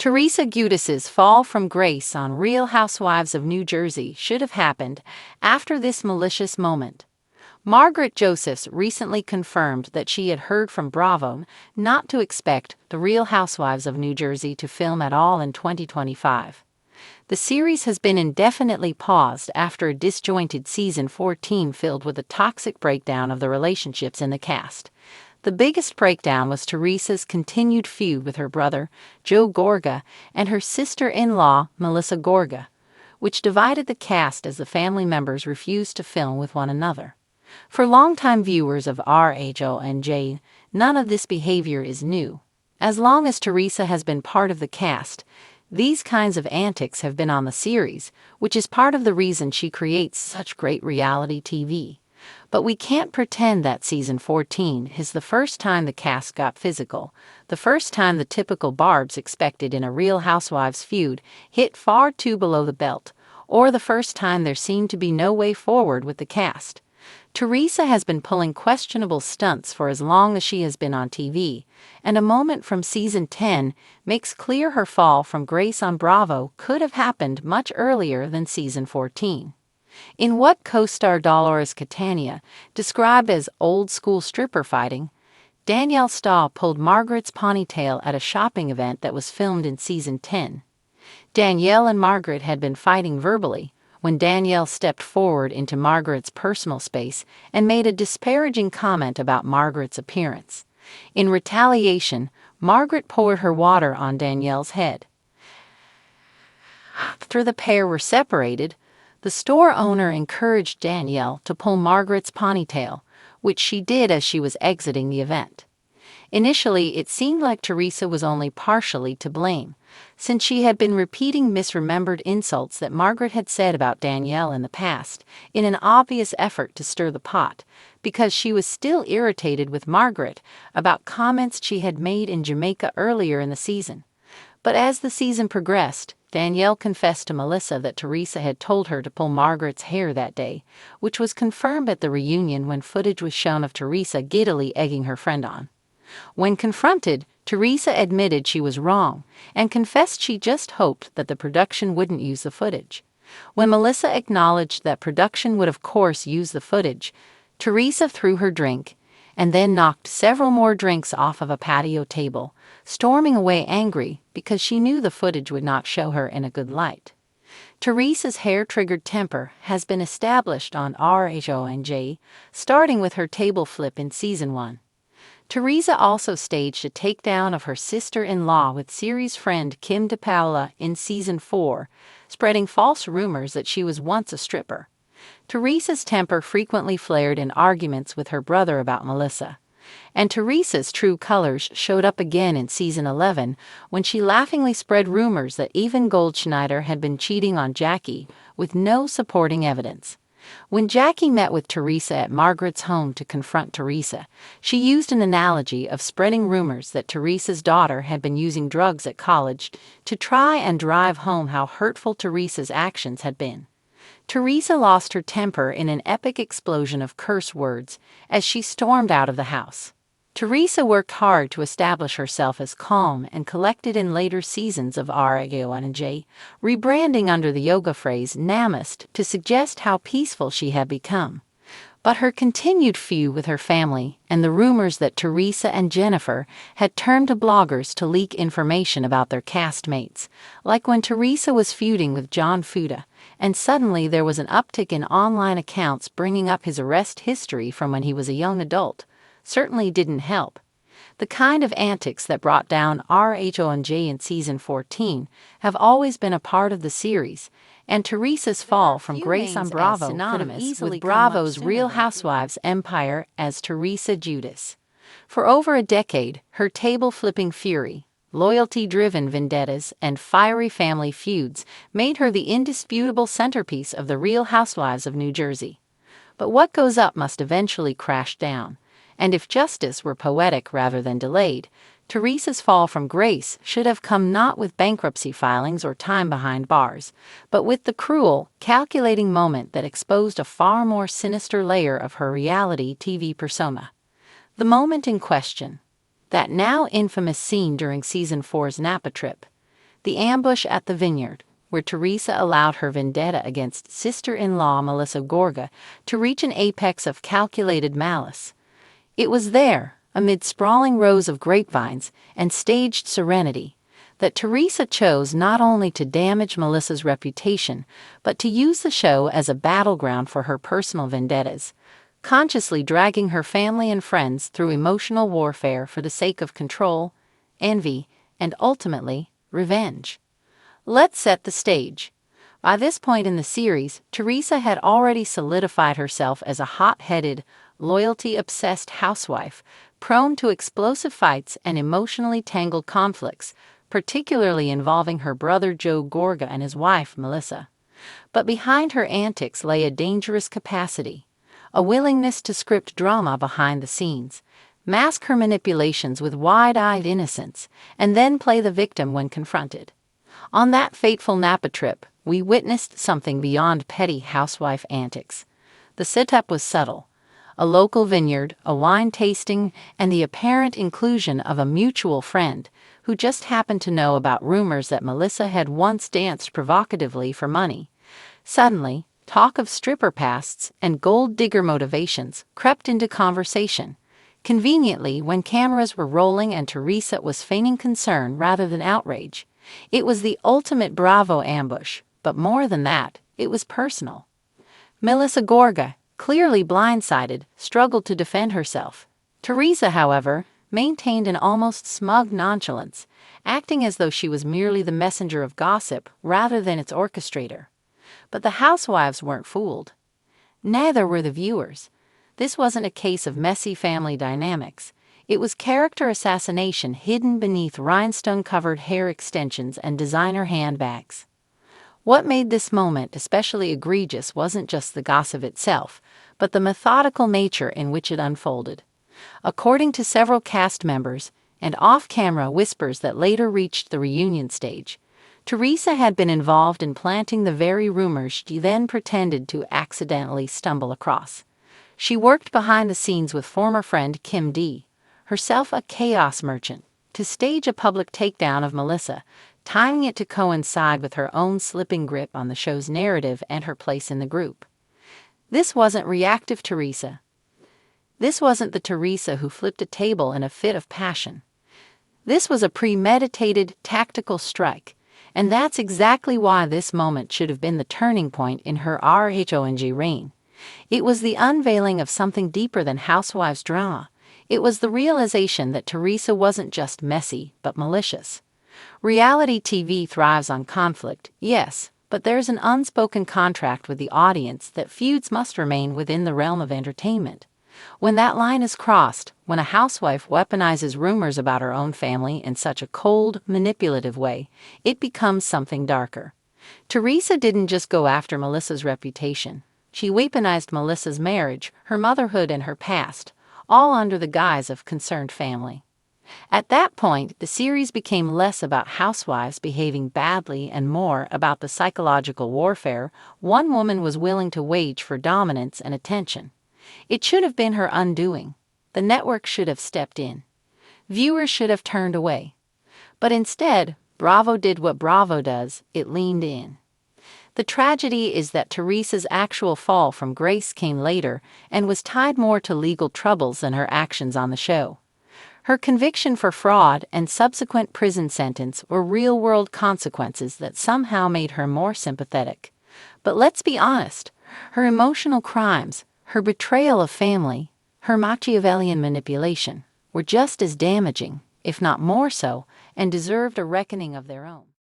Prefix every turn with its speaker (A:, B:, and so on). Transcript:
A: Teresa Giudice's fall from grace on Real Housewives of New Jersey should have happened after this malicious moment. Margaret Josephs recently confirmed that she had heard from Bravo not to expect The Real Housewives of New Jersey to film at all in 2025. The series has been indefinitely paused after a disjointed season 14 filled with a toxic breakdown of the relationships in the cast. The biggest breakdown was Teresa's continued feud with her brother, Joe Gorga, and her sister-in-law, Melissa Gorga, which divided the cast as the family members refused to film with one another. For longtime viewers of RHONJ, none of this behavior is new. As long as Teresa has been part of the cast, these kinds of antics have been on the series, which is part of the reason she creates such great reality TV. But we can't pretend that season 14 is the first time the cast got physical, the first time the typical barbs expected in a Real Housewives feud hit far too below the belt, or the first time there seemed to be no way forward with the cast. Teresa has been pulling questionable stunts for as long as she has been on TV, and a moment from season 10 makes clear her fall from grace on Bravo could have happened much earlier than season 14. In what co-star Dolores Catania described as old-school stripper fighting, Danielle Stahl pulled Margaret's ponytail at a shopping event that was filmed in season 10. Danielle and Margaret had been fighting verbally when Danielle stepped forward into Margaret's personal space and made a disparaging comment about Margaret's appearance. In retaliation, Margaret poured her water on Danielle's head. After the pair were separated, the store owner encouraged Danielle to pull Margaret's ponytail, which she did as she was exiting the event. Initially, it seemed like Teresa was only partially to blame, since she had been repeating misremembered insults that Margaret had said about Danielle in the past, in an obvious effort to stir the pot, because she was still irritated with Margaret about comments she had made in Jamaica earlier in the season. But as the season progressed, Danielle confessed to Melissa that Teresa had told her to pull Margaret's hair that day, which was confirmed at the reunion when footage was shown of Teresa giddily egging her friend on. When confronted, Teresa admitted she was wrong and confessed she just hoped that the production wouldn't use the footage. When Melissa acknowledged that production would of course use the footage, Teresa threw her drink and then knocked several more drinks off of a patio table, storming away angry because she knew the footage would not show her in a good light. Teresa's hair-triggered temper has been established on RHONJ, starting with her table flip in season 1. Teresa also staged a takedown of her sister-in-law with series friend Kim DePaola in season 4, spreading false rumors that she was once a stripper. Teresa's temper frequently flared in arguments with her brother about Melissa. And Teresa's true colors showed up again in season 11 when she laughingly spread rumors that Evan Goldschneider had been cheating on Jackie with no supporting evidence. When Jackie met with Teresa at Margaret's home to confront Teresa, she used an analogy of spreading rumors that Teresa's daughter had been using drugs at college to try and drive home how hurtful Teresa's actions had been. Teresa lost her temper in an epic explosion of curse words as she stormed out of the house. Teresa worked hard to establish herself as calm and collected in later seasons of RHONJ, rebranding under the yoga phrase Namaste to suggest how peaceful she had become. But her continued feud with her family and the rumors that Teresa and Jennifer had turned to bloggers to leak information about their castmates, like when Teresa was feuding with John Fuda, and suddenly there was an uptick in online accounts bringing up his arrest history from when he was a young adult, certainly didn't help. The kind of antics that brought down RHONJ in season 14 have always been a part of the series, and Teresa's fall from grace on Bravo synonymous with Bravo's Real Housewives empire as Teresa Giudice. For over a decade, her table-flipping fury, loyalty-driven vendettas, and fiery family feuds made her the indisputable centerpiece of the Real Housewives of New Jersey. But what goes up must eventually crash down, and if justice were poetic rather than delayed, Teresa's fall from grace should have come not with bankruptcy filings or time behind bars, but with the cruel, calculating moment that exposed a far more sinister layer of her reality TV persona. The moment in question, that now infamous scene during season 4's Napa trip, The ambush at the vineyard, where Teresa allowed her vendetta against sister-in-law Melissa Gorga to reach an apex of calculated malice. It was there, amid sprawling rows of grapevines and staged serenity, that Teresa chose not only to damage Melissa's reputation, but to use the show as a battleground for her personal vendettas, consciously dragging her family and friends through emotional warfare for the sake of control, envy, and ultimately, revenge. Let's set the stage. By this point in the series, Teresa had already solidified herself as a hot-headed, loyalty-obsessed housewife, prone to explosive fights and emotionally tangled conflicts, particularly involving her brother Joe Gorga and his wife Melissa. But behind her antics lay a dangerous capacity, a willingness to script drama behind the scenes, mask her manipulations with wide-eyed innocence, and then play the victim when confronted. On that fateful Napa trip, we witnessed something beyond petty housewife antics. The setup was subtle. A local vineyard, a wine tasting, and the apparent inclusion of a mutual friend who just happened to know about rumors that Melissa had once danced provocatively for money. Suddenly, talk of stripper pasts and gold digger motivations crept into conversation. Conveniently, when cameras were rolling and Teresa was feigning concern rather than outrage. It was the ultimate Bravo ambush, but more than that, it was personal. Melissa Gorga, clearly blindsided, struggled to defend herself. Teresa, however, maintained an almost smug nonchalance, acting as though she was merely the messenger of gossip rather than its orchestrator. But the housewives weren't fooled. Neither were the viewers. This wasn't a case of messy family dynamics. It was character assassination hidden beneath rhinestone-covered hair extensions and designer handbags. What made this moment especially egregious wasn't just the gossip itself, but the methodical nature in which it unfolded. According to several cast members, and off-camera whispers that later reached the reunion stage, Teresa had been involved in planting the very rumors she then pretended to accidentally stumble across. She worked behind the scenes with former friend Kim D., herself a chaos merchant, to stage a public takedown of Melissa, timing it to coincide with her own slipping grip on the show's narrative and her place in the group. This wasn't reactive Teresa. This wasn't the Teresa who flipped a table in a fit of passion. This was a premeditated, tactical strike, and that's exactly why this moment should have been the turning point in her RHONJ reign. It was the unveiling of something deeper than Housewives drama. It was the realization that Teresa wasn't just messy, but malicious. Reality TV thrives on conflict, yes, but there's an unspoken contract with the audience that feuds must remain within the realm of entertainment. When that line is crossed, when a housewife weaponizes rumors about her own family in such a cold, manipulative way, it becomes something darker. Teresa didn't just go after Melissa's reputation. She weaponized Melissa's marriage, her motherhood, and her past, all under the guise of concerned family. At that point, the series became less about housewives behaving badly and more about the psychological warfare one woman was willing to wage for dominance and attention. It should have been her undoing. The network should have stepped in. Viewers should have turned away. But instead, Bravo did what Bravo does, it leaned in. The tragedy is that Teresa's actual fall from grace came later and was tied more to legal troubles than her actions on the show. Her conviction for fraud and subsequent prison sentence were real-world consequences that somehow made her more sympathetic. But let's be honest, her emotional crimes, her betrayal of family, her Machiavellian manipulation, were just as damaging, if not more so, and deserved a reckoning of their own.